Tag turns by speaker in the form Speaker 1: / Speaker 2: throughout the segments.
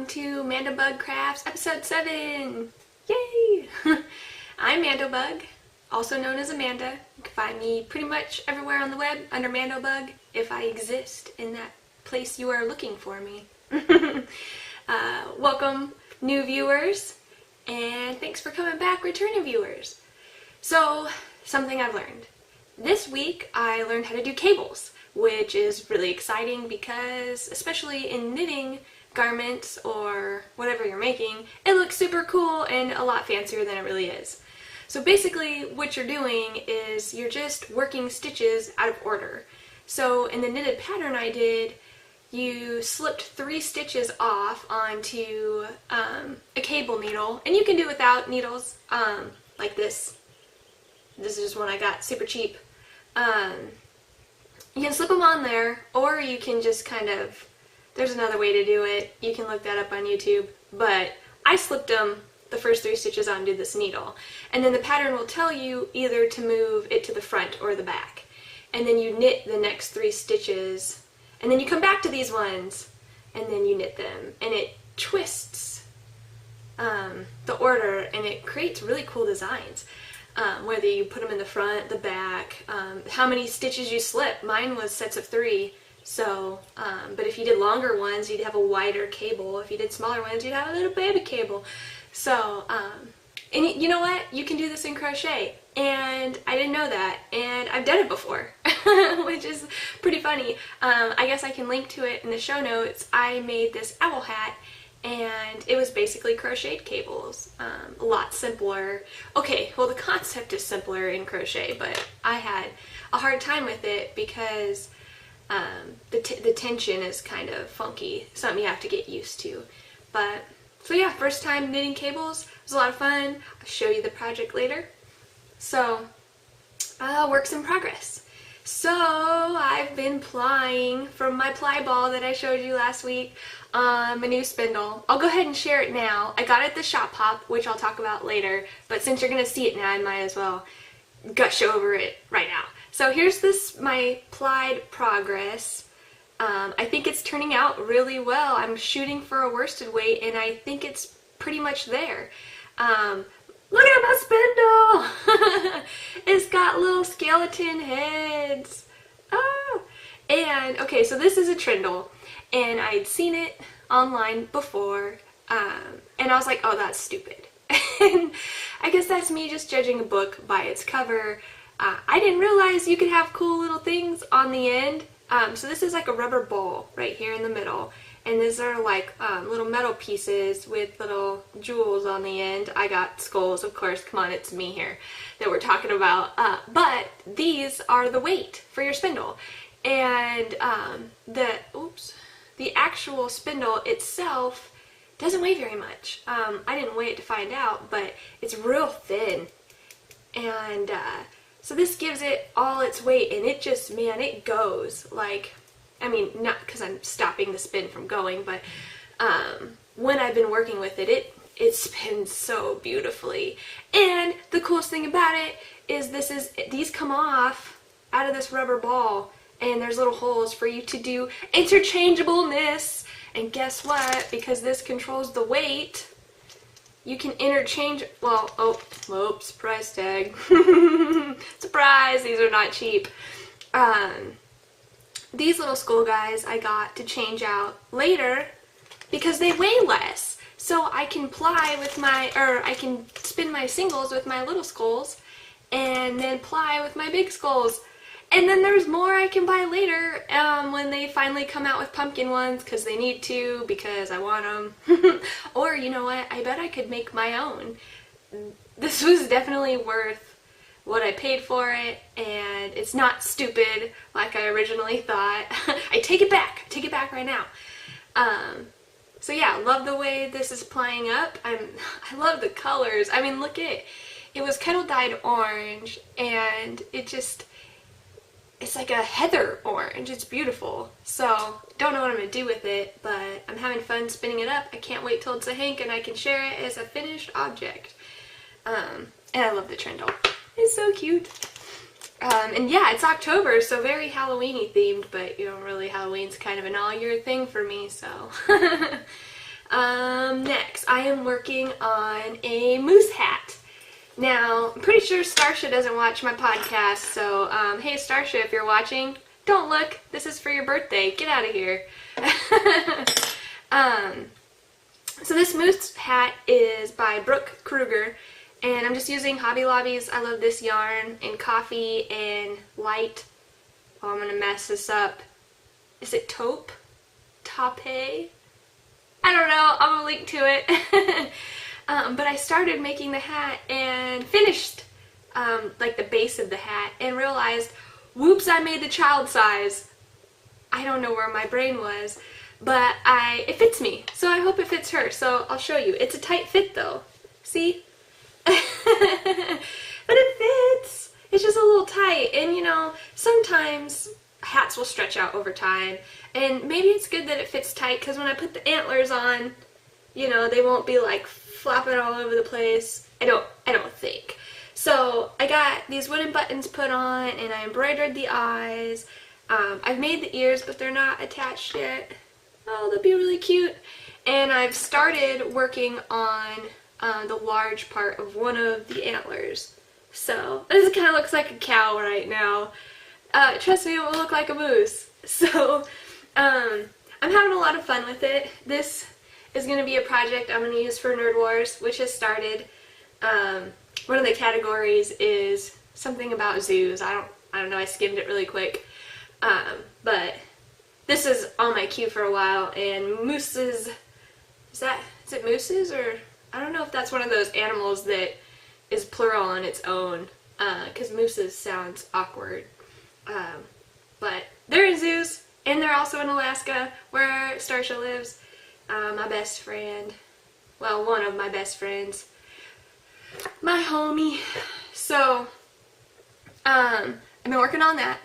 Speaker 1: to MandoBug Crafts episode 7! Yay! I'm MandoBug, also known as Amanda. You can find me pretty much everywhere on the web under MandoBug if I exist in that place you are looking for me. Welcome new viewers, and thanks for coming back, returning viewers. So, something I've learned. This week I learned how to do cables, which is really exciting because, especially in knitting garments or whatever you're making, it looks super cool and a lot fancier than it really is. So basically what you're doing is you're just working stitches out of order. So in the knitted pattern I did, you slipped 3 stitches off onto a cable needle, and you can do without needles like this. This is just one I got super cheap. You can slip them on there, or you can just kind of, there's another way to do it. You can look that up on YouTube, but I slipped them the first 3 stitches onto this needle, and then the pattern will tell you either to move it to the front or the back, and then you knit the next 3 stitches, and then you come back to these ones, and then you knit them, and it twists the order, and it creates really cool designs. Whether you put them in the front, the back, how many stitches you slip. Mine was sets of 3, so, but if you did longer ones, you'd have a wider cable. If you did smaller ones, you'd have a little baby cable. So, and you know what? You can do this in crochet, and I didn't know that, and I've done it before, which is pretty funny. I guess I can link to it in the show notes. I made this owl hat, and it was basically crocheted cables, a lot simpler. Okay, well the concept is simpler in crochet, but I had a hard time with it because the tension is kind of funky, something you have to get used to. But, so yeah, first time knitting cables, it was a lot of fun. I'll show you the project later. So, works in progress. So, I've been plying from my ply ball that I showed you last week my new spindle. I'll go ahead and share it now. I got it at the Shop Hop, which I'll talk about later, but since you're going to see it now, I might as well gush over it right now. So here's my plied progress. I think it's turning out really well. I'm shooting for a worsted weight, and I think it's pretty much there. Look at my spindle! It's got little skeleton heads. Oh! And, okay, so this is a trindle, and I'd seen it online before, and I was like, oh, that's stupid. And I guess that's me just judging a book by its cover. I didn't realize you could have cool little things on the end. So this is like a rubber ball right here in the middle, and these are like little metal pieces with little jewels on the end. I got skulls, of course, come on, it's me here that we're talking about. But these are the weight for your spindle, and the actual spindle itself doesn't weigh very much. I didn't weigh it to find out, but it's real thin, and so this gives it all its weight, and it just, man, it goes. Like, I mean, not because I'm stopping the spin from going, but when I've been working with it, it spins so beautifully. And the coolest thing about it is these come off out of this rubber ball, and there's little holes for you to do interchangeableness. And guess what? Because this controls the weight, you can interchange, well, oh, whoops, price tag. Surprise, these are not cheap. These little skull guys I got to change out later because they weigh less. So I can ply with I can spin my singles with my little skulls and then ply with my big skulls. And then there's more I can buy later when they finally come out with pumpkin ones, because they need to, because I want them. Or, you know what, I bet I could make my own. This was definitely worth what I paid for it, and it's not stupid like I originally thought. I take it back right now. So yeah, love the way this is plying up. I love the colors. I mean, look at it. It was kettle dyed orange, and it's like a heather orange. It's beautiful. So, don't know what I'm going to do with it, but I'm having fun spinning it up. I can't wait till it's a hank and I can share it as a finished object. And I love the trindle. It's so cute. And yeah, it's October, so very Halloween-y themed, but you know, really Halloween's kind of an all-year thing for me, so. Next, I am working on a moose hat. Now, I'm pretty sure Starsha doesn't watch my podcast, so, hey Starsha, if you're watching, don't look. This is for your birthday. Get out of here. So this moose hat is by Brooke Kruger, and I'm just using Hobby Lobby's I Love This Yarn in coffee and light. Oh, I'm gonna mess this up. Is it taupe? Taupe? I don't know. I'm gonna link to it. But I started making the hat and finished like the base of the hat and realized, whoops, I made the child size. I don't know where my brain was, but it fits me, so I hope it fits her. So I'll show you. It's a tight fit though. See? But it fits. It's just a little tight, and you know, sometimes hats will stretch out over time, and maybe it's good that it fits tight because when I put the antlers on, you know, they won't be like flopping all over the place. I don't think. So I got these wooden buttons put on, and I embroidered the eyes. I've made the ears, but they're not attached yet. Oh, they'll be really cute. And I've started working on the large part of one of the antlers. So this kind of looks like a cow right now. Trust me, it will look like a moose. So I'm having a lot of fun with it. This is going to be a project I'm going to use for Nerd Wars, which has started. One of the categories is something about zoos. I don't know, I skimmed it really quick. But this is on my queue for a while, and mooses, is it mooses, or I don't know if that's one of those animals that is plural on its own, because mooses sounds awkward. But they're in zoos, and they're also in Alaska, where Starsha lives. My best friend, well, one of my best friends, my homie. So, I've been working on that.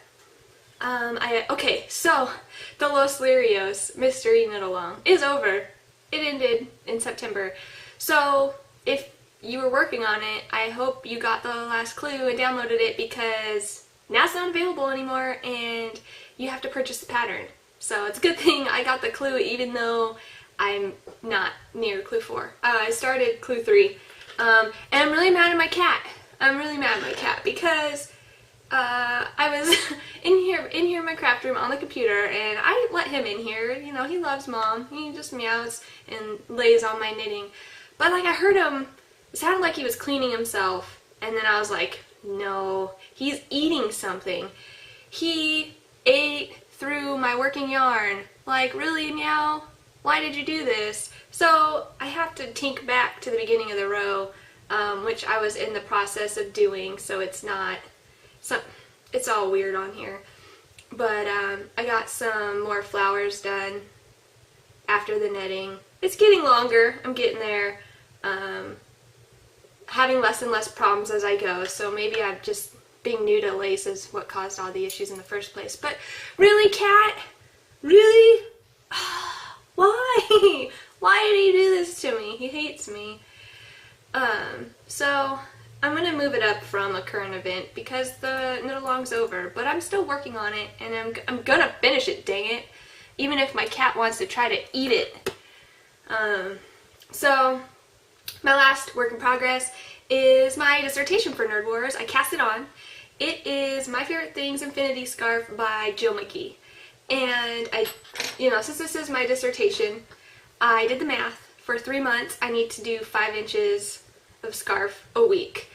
Speaker 1: Okay, so the Los Lirios Mystery Knit-Along is over. It ended in September. So, if you were working on it, I hope you got the last clue and downloaded it, because now it's not available anymore and you have to purchase the pattern. So it's a good thing I got the clue even though I'm not near clue 4. I started clue 3. And I'm really mad at my cat. I'm really mad at my cat because I was in here in my craft room on the computer, and I let him in here. You know, he loves mom. He just meows and lays on my knitting. But like I heard him, it sounded like he was cleaning himself, and then I was like, no, he's eating something. He ate through my working yarn. Like, really, meow? Why did you do this? So I have to tink back to the beginning of the row, which I was in the process of doing, so it's all weird on here. But I got some more flowers done after the netting. It's getting longer. I'm getting there. Having less and less problems as I go, so maybe I'm just being new to lace is what caused all the issues in the first place. But really, cat? Really? Why? Why did he do this to me? He hates me. So I'm gonna move it up from a current event because the knit-along's over, but I'm still working on it, and I'm gonna finish it, dang it, even if my cat wants to try to eat it. So my last work in progress is my dissertation for Nerd Wars. I cast it on. It is My Favorite Things Infinity Scarf by Jill McKee. And since this is my dissertation, I did the math. For 3 months, I need to do 5 inches of scarf a week.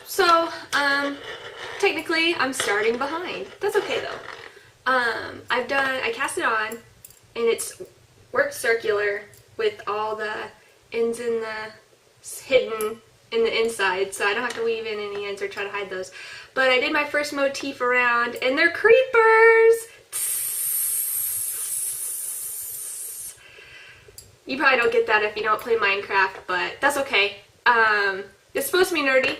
Speaker 1: So, technically, I'm starting behind. That's okay though. I cast it on, and it's worked circular with all the ends and the hidden in the inside, so I don't have to weave in any ends or try to hide those. But I did my first motif around, and they're creepers! You probably don't get that if you don't play Minecraft, but that's okay. It's supposed to be nerdy,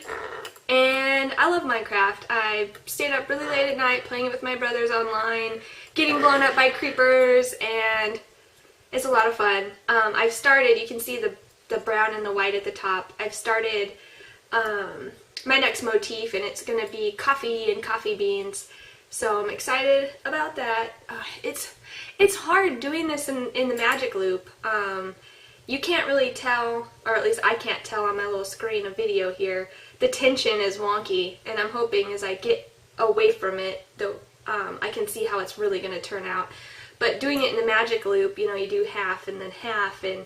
Speaker 1: and I love Minecraft. I stayed up really late at night playing it with my brothers online, getting blown up by creepers, and it's a lot of fun. I've started, you can see the brown and the white at the top. I've started my next motif, and it's going to be coffee and coffee beans. So I'm excited about that. It's hard doing this in the magic loop. you can't really tell, or at least I can't tell on my little screen of video here. The tension is wonky, and I'm hoping as I get away from it, I can see how it's really going to turn out. But doing it in the magic loop, you know, you do half and then half, and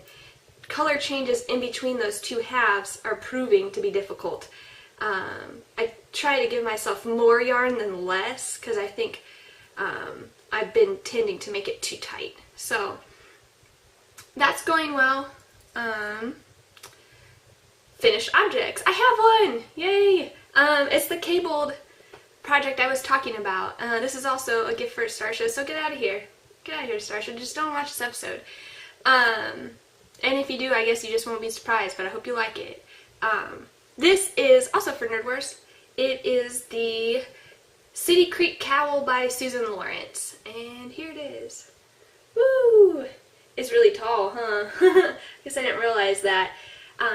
Speaker 1: color changes in between those two halves are proving to be difficult. I try to give myself more yarn than less, because I think I've been tending to make it too tight. So that's going well. Finished objects. I have one! Yay! It's the cabled project I was talking about. This is also a gift for Starsha, so get out of here. Get out of here, Starsha. Just don't watch this episode. And if you do, I guess you just won't be surprised, but I hope you like it. This is also for Nerd Wars. It is the City Creek Cowl by Susan Lawrence. And here it is. Woo! It's really tall, huh? Guess I didn't realize that.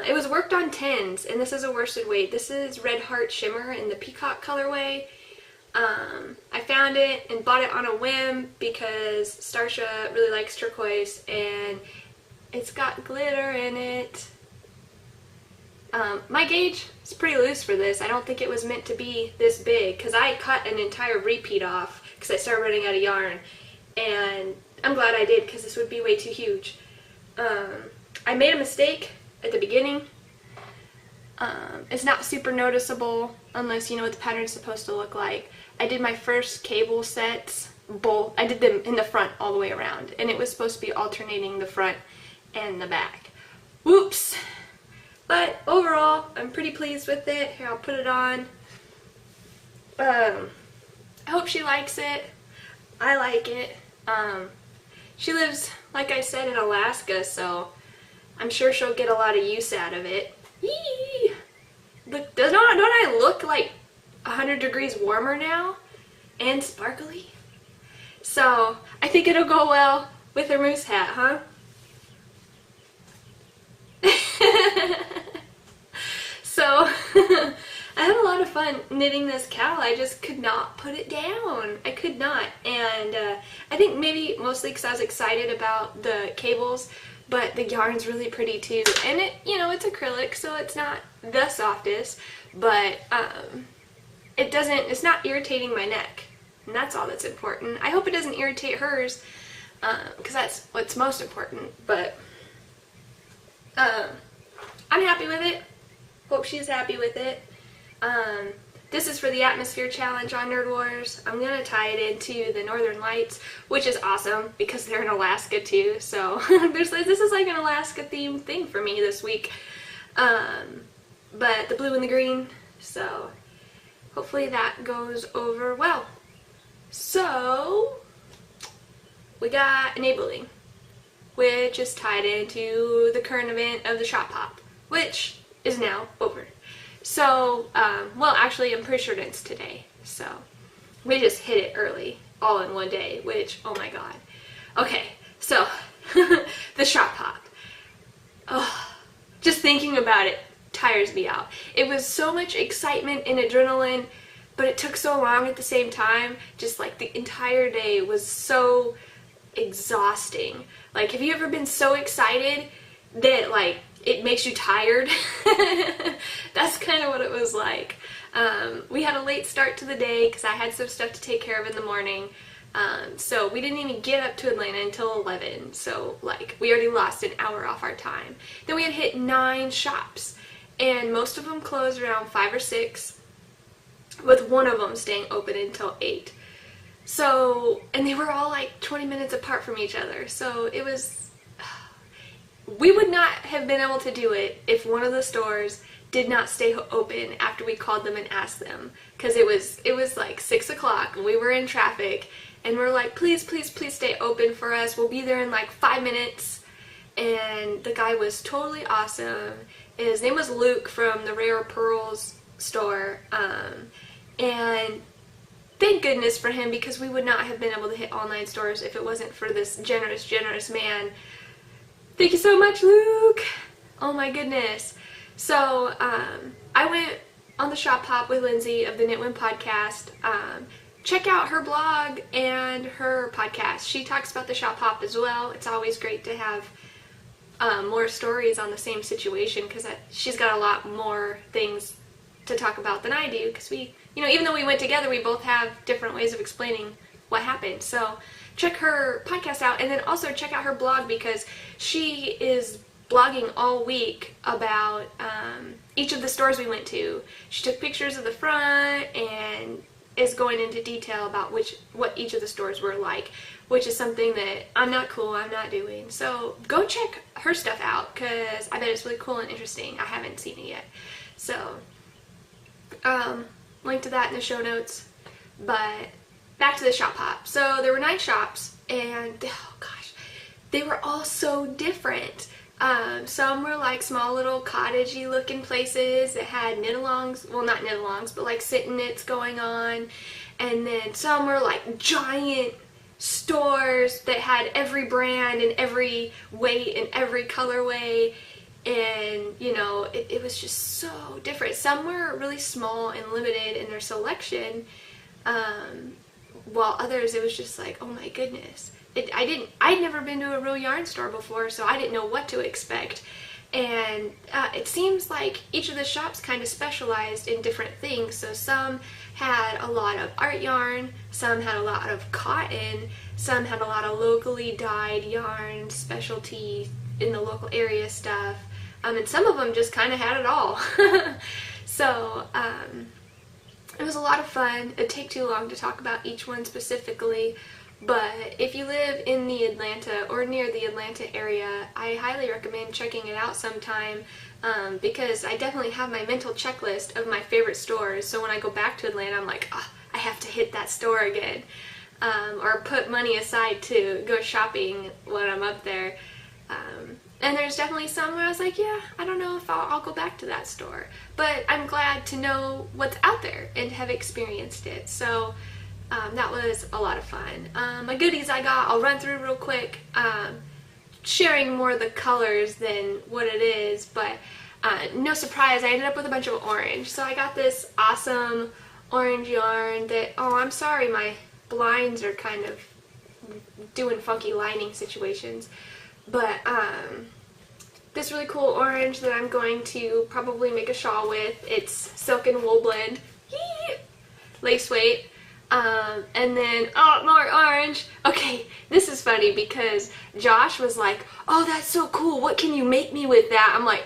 Speaker 1: It was worked on 10s, and this is a worsted weight. This is Red Heart Shimmer in the Peacock colorway. I found it and bought it on a whim because Starsha really likes turquoise, and it's got glitter in it. My gauge is pretty loose for this. I don't think it was meant to be this big, because I cut an entire repeat off because I started running out of yarn, and I'm glad I did, because this would be way too huge. I made a mistake at the beginning. It's not super noticeable unless you know what the pattern's supposed to look like. I did my first cable sets, both. I did them in the front all the way around, and it was supposed to be alternating the front and the back. Whoops! But overall, I'm pretty pleased with it. Here, I'll put it on. I hope she likes it. I like it. She lives, like I said, in Alaska, so I'm sure she'll get a lot of use out of it. Yee! Look, don't I look like 100 degrees warmer now? And sparkly? So, I think it'll go well with her moose hat, huh? So, I had a lot of fun knitting this cowl. I just could not put it down. I could not. And I think maybe mostly because I was excited about the cables, but the yarn's really pretty too. And it, you know, it's acrylic, so it's not the softest, but it's not irritating my neck. And that's all that's important. I hope it doesn't irritate hers, because that's what's most important. But I'm happy with it. Hope she's happy with it. This is for the Atmosphere Challenge on Nerd Wars. I'm going to tie it into the Northern Lights, which is awesome because they're in Alaska too. So this is like an Alaska themed thing for me this week. But the blue and the green, so hopefully that goes over well. So we got Enabling, which is tied into the current event of the Shop Hop, which is now over. So, well, actually, I'm pretty sure it's today. So, we just hit it early, all in one day, which, oh my god. Okay, so, the Shop Hop. Oh, just thinking about it tires me out. It was so much excitement and adrenaline, but it took so long at the same time. Just like the entire day was so exhausting. Like, have you ever been so excited that, like, it makes you tired? That's kind of what it was like. We had a late start to the day because I had some stuff to take care of in the morning. So we didn't even get up to Atlanta until 11. So like we already lost an hour off our time. Then we had hit 9 shops, and most of them closed around 5 or 6, with one of them staying open until 8. So, and they were all like 20 minutes apart from each other. So it was, we would not have been able to do it if one of the stores did not stay open after we called them and asked them, because it was like 6 o'clock and we were in traffic, and we're like, please, please, please stay open for us. We'll be there in like 5 minutes. And the guy was totally awesome. His name was Luke from the Rare Pearls store. And thank goodness for him, because we would not have been able to hit all 9 stores if it wasn't for this generous, generous man. Thank you so much, Luke! Oh my goodness. So, I went on the Shop Hop with Lindsay of the Knitwin podcast. Check out her blog and her podcast. She talks about the Shop Hop as well. It's always great to have more stories on the same situation, because she's got a lot more things to talk about than I do, because we, you know, even though we went together, we both have different ways of explaining what happened. So check her podcast out, and then also check out her blog, because she is blogging all week about each of the stores we went to. She took pictures of the front and is going into detail about what each of the stores were like, which is something that I'm not doing. So go check her stuff out, because I bet it's really cool and interesting. I haven't seen it yet. So link to that in the show notes. But back to the shop hop. So there were 9 shops, and oh gosh, they were all so different. Some were like small little cottagey looking places that had knit-alongs, well not knit-alongs, but like sit-and-knits going on. And then some were like giant stores that had every brand and every weight and every colorway. And you know, it was just so different. Some were really small and limited in their selection, while others it was just like, oh my goodness. I'd never been to a real yarn store before, so I didn't know what to expect. And it seems like each of the shops kind of specialized in different things. So some had a lot of art yarn, some had a lot of cotton, some had a lot of locally dyed yarn, specialty in the local area stuff, and some of them just kind of had it all. So it was a lot of fun. It'd take too long to talk about each one specifically. But if you live in the Atlanta or near the Atlanta area, I highly recommend checking it out sometime, because I definitely have my mental checklist of my favorite stores. So when I go back to Atlanta, I'm like, oh, I have to hit that store again, or put money aside to go shopping when I'm up there. And there's definitely some where I was like, yeah, I don't know if I'll go back to that store. But I'm glad to know what's out there and have experienced it. So that was a lot of fun. My goodies I got, I'll run through real quick, sharing more of the colors than what it is, but no surprise, I ended up with a bunch of orange. So I got this awesome orange yarn that, oh, I'm sorry, my blinds are kind of doing funky lining situations, but this really cool orange that I'm going to probably make a shawl with. It's silk and wool blend, lace weight. And then, oh, more orange. Okay, this is funny because Josh was like, oh, that's so cool. What can you make me with that? I'm like,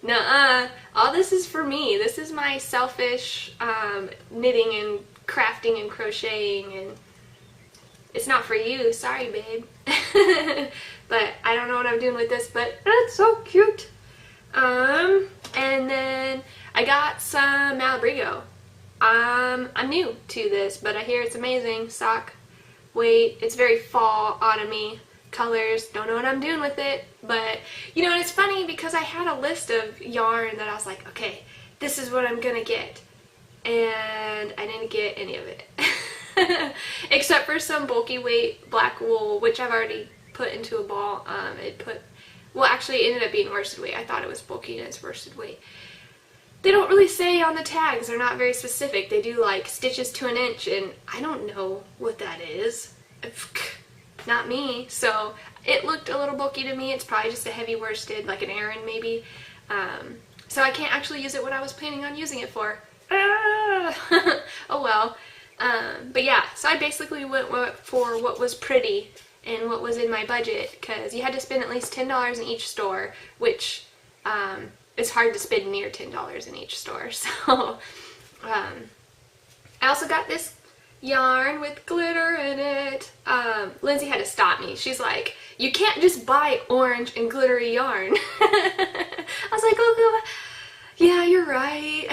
Speaker 1: nuh-uh. All this is for me. This is my selfish knitting and crafting and crocheting, and it's not for you. Sorry, babe. But I don't know what I'm doing with this, but it's so cute. And then I got some Malabrigo. I'm new to this, but I hear it's amazing. Sock weight. It's very fall, autumny colors. Don't know what I'm doing with it, but you know, and it's funny because I had a list of yarn that I was like, okay, this is what I'm gonna get, and I didn't get any of it. Except for some bulky weight black wool, which I've already put into a ball. Well, actually it ended up being worsted weight. I thought it was bulky and it's worsted weight. They don't really say on the tags. They're not very specific. They do like stitches to an inch, and I don't know what that is. Not me. So it looked a little bulky to me. It's probably just a heavy worsted, like an Aran maybe. So I can't actually use it what I was planning on using it for. Oh well. But yeah, so I basically went for what was pretty and what was in my budget, because you had to spend at least $10 in each store, which it's hard to spend near $10 in each store. So I also got this yarn with glitter in it. Lindsay had to stop me. She's like, you can't just buy orange and glittery yarn. I was like, oh God, yeah, you're right.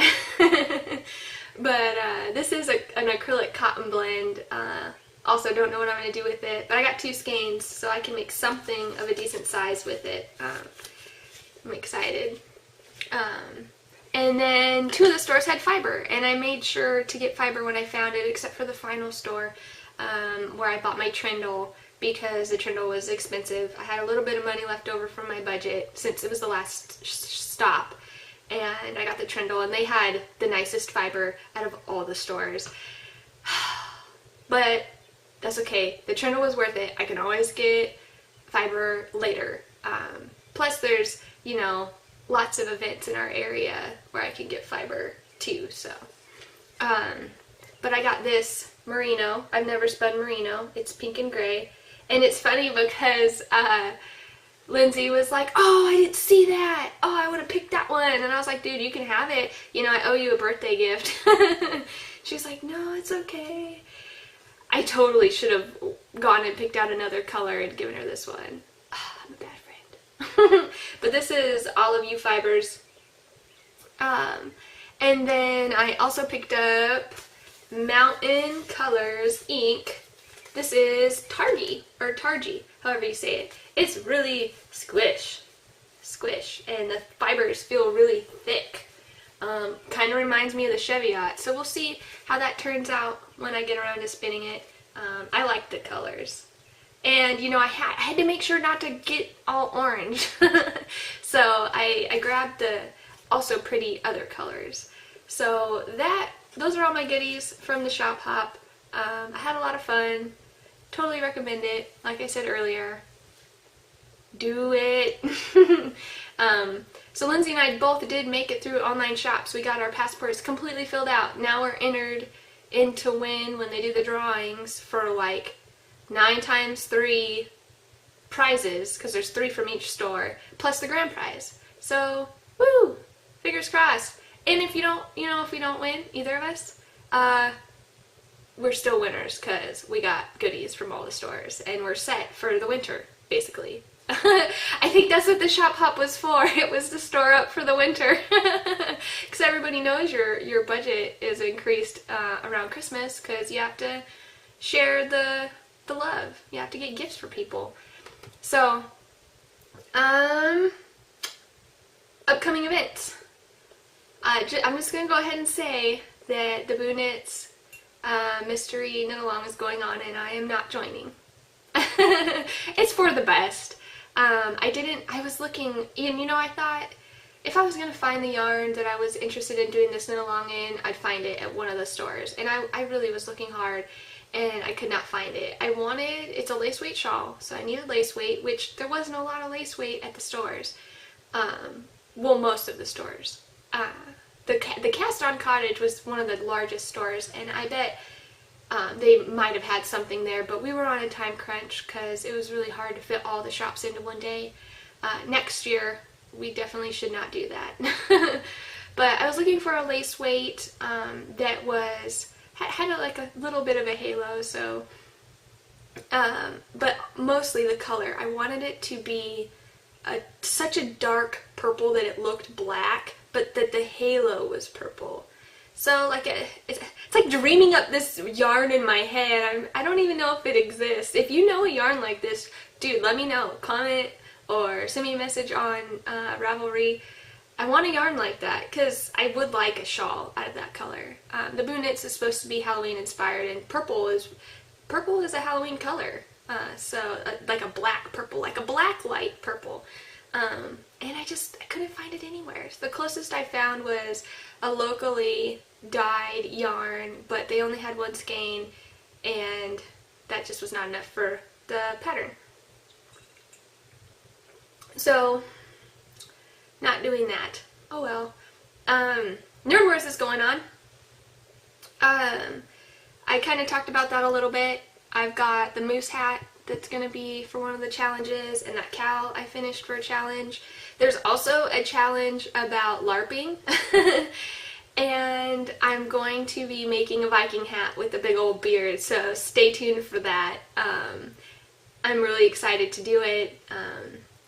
Speaker 1: But this is an acrylic cotton blend. Also don't know what I'm going to do with it, but I got 2 skeins, so I can make something of a decent size with it. I'm excited. And then 2 of the stores had fiber, and I made sure to get fiber when I found it, except for the final store where I bought my trindle, because the trindle was expensive. I had a little bit of money left over from my budget since it was the last stop, and I got the trindle, and they had the nicest fiber out of all the stores. But that's okay. The trindle was worth it. I can always get fiber later. Plus there's, you know, lots of events in our area where I can get fiber too, so. But I got this merino. I've never spun merino. It's pink and gray. And it's funny because Lindsay was like, oh, I didn't see that. Oh, I would have picked that one. And I was like, dude, you can have it. You know, I owe you a birthday gift. She's like, no, it's okay. I totally should have gone and picked out another color and given her this one. Oh, I'm a bad friend. But this is All of You Fibers. And then I also picked up Mountain Colors ink. This is Targy, or Targy, however you say it. It's really squish, and the fibers feel really thick. Kind of reminds me of the Cheviot, so we'll see how that turns out when I get around to spinning it. I like the colors. And, you know, I had to make sure not to get all orange. So I grabbed the also pretty other colors. So those are all my goodies from the shop hop. I had a lot of fun. Totally recommend it. Like I said earlier, do it. So Lindsay and I both did make it through online shops. We got our passports completely filled out. Now we're entered in to win when they do the drawings for like 9 times 3 prizes, because there's 3 from each store, plus the grand prize. So, woo! Fingers crossed. And if you don't, if we don't win, either of us, we're still winners because we got goodies from all the stores and we're set for the winter, basically. I think that's what the shop hop was for. It was to store up for the winter. Because everybody knows your budget is increased around Christmas because you have to share the love. You have to get gifts for people. So, upcoming events. I'm just going to go ahead and say that the Boo Knits Mystery Knit Along is going on and I am not joining. It's for the best. I was looking, and I thought if I was going to find the yarn that I was interested in doing this knit along in, I'd find it at one of the stores. And I really was looking hard and I could not find it. It's a lace weight shawl, so I needed lace weight, which there wasn't a lot of lace weight at the stores. Well, most of the stores. The Cast On Cottage was one of the largest stores, and I bet they might have had something there, but we were on a time crunch because it was really hard to fit all the shops into one day. Next year, we definitely should not do that. But I was looking for a lace weight that had a little bit of a halo, so, but mostly the color. I wanted it to be such a dark purple that it looked black, but that the halo was purple. So it's like dreaming up this yarn in my head. I don't even know if it exists. If you know a yarn like this, dude, let me know. Comment or send me a message on Ravelry. I want a yarn like that because I would like a shawl out of that color. The Boo Knits is supposed to be Halloween inspired, and purple is a Halloween color. So like a black purple, like a black light purple. And I couldn't find it anywhere. So the closest I found was a locally dyed yarn, but they only had one skein, and that just was not enough for the pattern. So, not doing that. Oh well. Nerd Wars is going on. I kind of talked about that a little bit. I've got the moose hat that's going to be for one of the challenges, and that cowl I finished for a challenge. There's also a challenge about LARPing, and I'm going to be making a Viking hat with a big old beard, so stay tuned for that. I'm really excited to do it,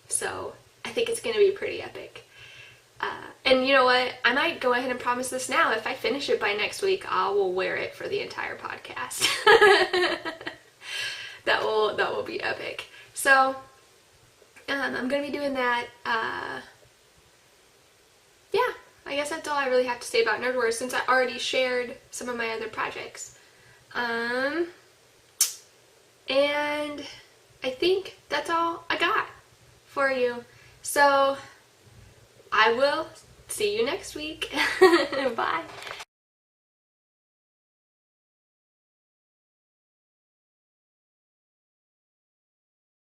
Speaker 1: so I think it's going to be pretty epic. And you know what? I might go ahead and promise this now. If I finish it by next week, I will wear it for the entire podcast. That will be epic. So, I'm going to be doing that. Yeah, I guess that's all I really have to say about Nerd Wars since I already shared some of my other projects. And I think that's all I got for you. So, I will see you next week. Bye.